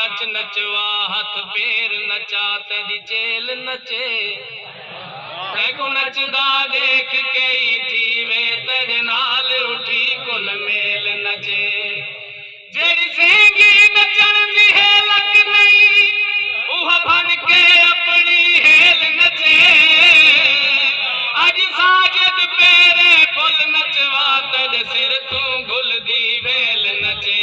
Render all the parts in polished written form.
नच नचवा हथ पैर नचा तेरी चेल नचे तैको नचदा देख के ही थी वे तेरे नाल उठी कुल मेल नचे जेड़ी सेंगी नचन दी हेलक नहीं उह बन के अपनी हेल नचे अज साजद पेरे फुल नचवा तेरे सिर तू गुल दी वेल नचे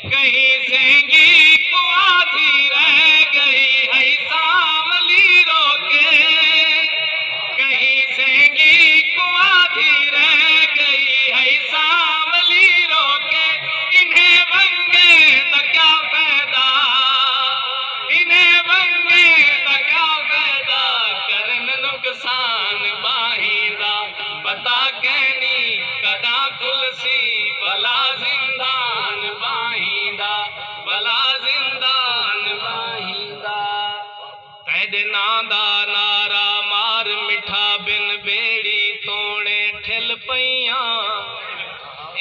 कहीं सेंगी कुआधी रह गई है सांवली रोके कहीं सेंगी कुआधी रह गई है सांवली रोके इन्हें वंगे तो क्या फायदा इन्हें वंगे तो क्या फायदा करन नुकसान बाहिंदा पता कहनी कदा खुलसी भला जिंदान बाहिंदा भला जिंदान बाहिंदा तेरे नां दा नारा मार मिठा बिन बेड़ी तोड़े ठिल पईयां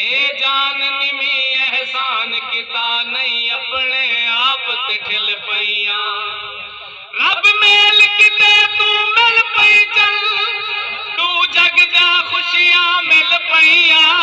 ए जान निमी एहसान किता नहीं अपने आप ते ठिल पईयां रब मेल किते तू मिल पई चल तू जग जा खुशियां मिल पईयां